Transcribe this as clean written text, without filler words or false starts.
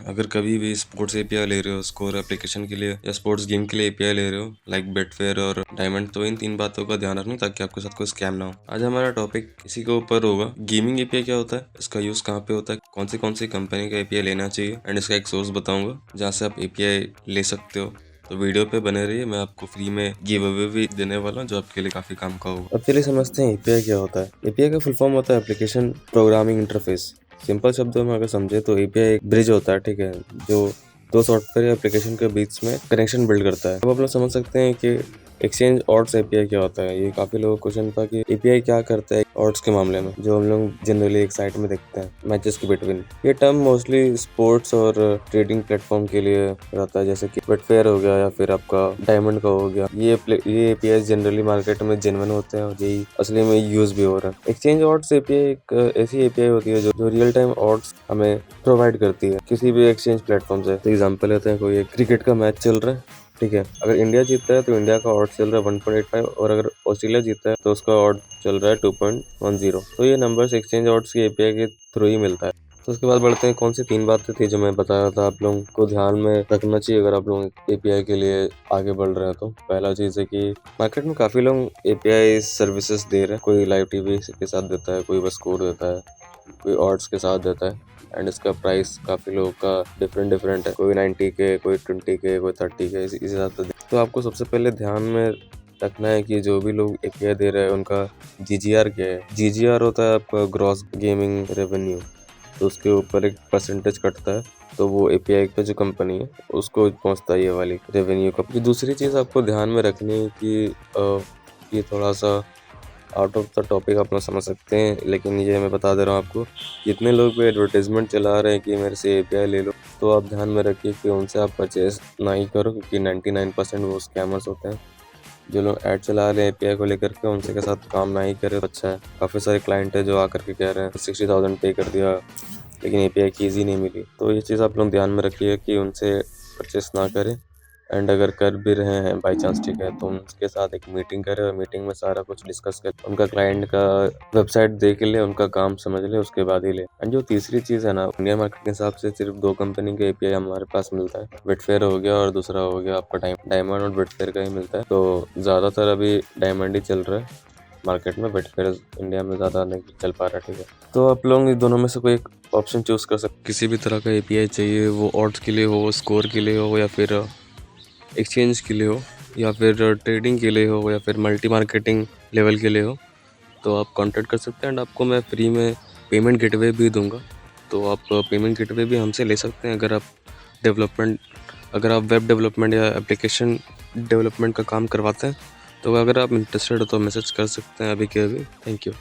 अगर कभी भी स्पोर्ट्स एपीआई ले रहे हो स्कोर एप्लीकेशन के लिए या स्पोर्ट्स गेम के लिए एपीआई ले रहे हो लाइक बेटफेयर और डायमंड, तो इन 3 बातों का ध्यान रखना ताकि आपके साथ कोई स्कैम ना हो। आज हमारा टॉपिक इसी के ऊपर होगा, गेमिंग एपीआई क्या होता है, इसका यूज कहाँ पे होता है, कौन सी कंपनी का एपीआई लेना चाहिए एंड इसका एक सोर्स बताऊंगा जहाँ से आप एपीआई ले सकते हो। तो वीडियो पे बने रहिए, मैं आपको फ्री में गिव अवे भी देने वाला हूँ जो आपके लिए काफी काम का होगा। अब चलिए समझते हैं एपीआई क्या होता है। एपीआई का फुल फॉर्म होता है एप्लीकेशन प्रोग्रामिंग इंटरफेस। सिंपल शब्दों में अगर समझे तो एपीआई एक ब्रिज होता है, ठीक है, जो दो सॉफ्टवेयर या एप्लीकेशन के बीच में कनेक्शन बिल्ड करता है। अब आप लोग समझ सकते हैं कि एक्सचेंज ऑड्स एपीआई क्या होता है। ये काफी लोगों को क्वेश्चन था कि एपीआई क्या करता है ऑड्स के मामले में, जो हम लोग जनरली एक साइट में देखते हैं मैचेस के बिटवीन। ये टर्म मोस्टली स्पोर्ट्स और ट्रेडिंग प्लेटफॉर्म के लिए रहता है, जैसे कि बेटफेयर हो गया या फिर आपका डायमंड का हो गया। ये एपीआई जनरली मार्केट में जेन्युइन होते हैं और यही असली में यूज भी हो रहा है। एक्सचेंज ऑड्स एपीआई एक ऐसी एपीआई होती है जो रियल टाइम ऑड्स हमें प्रोवाइड करती है किसी भी एक्सचेंज प्लेटफॉर्म से। तो एग्जाम्पल लेते हैं, कोई एक क्रिकेट का मैच चल रहा है, ठीक है, अगर इंडिया जीतता है तो इंडिया का ऑड चल रहा है 1.85 और अगर ऑस्ट्रेलिया जीतता है तो उसका ऑड चल रहा है 2.10। तो ये नंबर्स एक्सचेंज ऑड्स की एपीआई के थ्रू ही मिलता है। तो उसके बाद बढ़ते हैं, कौन सी 3 बातें थी जो मैं बता रहा था आप लोगों को ध्यान में रखना चाहिए अगर आप लोग एपीआई के लिए आगे बढ़ रहे हैं। तो पहला चीज़ है कि मार्केट में काफ़ी लोग एपीआई सर्विसेज दे रहे हैं। कोई लाइव टीवी के साथ देता है, कोई बस स्कोर देता है, कोई ऑड्स के साथ देता है एंड इसका प्राइस काफ़ी लोगों का डिफरेंट है। कोई 90 के, कोई 20 के, कोई 30 के, इस हिसाब से। तो आपको सबसे पहले ध्यान में रखना है कि जो भी लोग एपीआई दे रहे हैं उनका जीजीआर क्या है। जीजीआर होता है आपका ग्रॉस गेमिंग रेवेन्यू। तो उसके ऊपर एक परसेंटेज कटता है, तो वो एपीआई का जो कंपनी है उसको पहुंचता है ये वाली रेवेन्यू का। दूसरी चीज़ आपको ध्यान में रखनी है कि ये थोड़ा सा आउट ऑफ द टॉपिक आप लोग समझ सकते हैं, लेकिन ये मैं बता दे रहा हूँ आपको। जितने लोग भी एडवर्टाइजमेंट चला रहे हैं कि मेरे से एपीआई ले लो, तो आप ध्यान में रखिए कि उनसे आप परचेज ना ही करो, क्योंकि 99% वो स्कैमर्स होते हैं। जो लोग ऐड चला रहे हैं एपीआई को लेकर के, उनसे के साथ काम ना ही करें, अच्छा है। काफ़ी सारे क्लाइंट है जो आकर के कह रहे हैं 60,000 पे कर दिया लेकिन एपीआई की ईजी नहीं मिली। तो ये चीज़ आप लोग ध्यान में रखिए कि उनसे परचेस ना करें एंड अगर कर भी रहे हैं बाई चांस, ठीक है, तो उनके साथ एक मीटिंग करें और मीटिंग में सारा कुछ डिस्कस कर, उनका क्लाइंट का वेबसाइट देख ले, उनका काम समझ ले, उसके बाद ही ले। एंड जो तीसरी चीज़ है ना, इंडिया मार्केट के हिसाब से सिर्फ 2 कंपनी के एपीआई हमारे पास मिलता है। बेटफेयर हो गया और दूसरा हो गया आपका डायमंड और बेटफेयर का ही मिलता है। तो ज़्यादातर अभी डायमंड ही चल रहा है मार्केट में, बेटफेयर इंडिया में ज़्यादा नहीं चल पा रहा, ठीक है। तो आप लोग इन दोनों में से कोई एक ऑप्शन चूज कर सकते। किसी भी तरह का एपीआई चाहिए, वो ऑड्स के लिए हो, स्कोर के लिए हो, या फिर एक्सचेंज के लिए हो, या फिर ट्रेडिंग के लिए हो, या फिर मल्टी मार्केटिंग लेवल के लिए हो, तो आप कांटेक्ट कर सकते हैं एंड आपको मैं फ्री में पेमेंट गेटवे भी दूंगा। तो आप पेमेंट गेटवे भी हमसे ले सकते हैं अगर आप वेब डेवलपमेंट या एप्लीकेशन डेवलपमेंट का काम करवाते हैं। तो अगर आप इंटरेस्टेड हो तो मैसेज कर सकते हैं अभी के अभी। Thank you.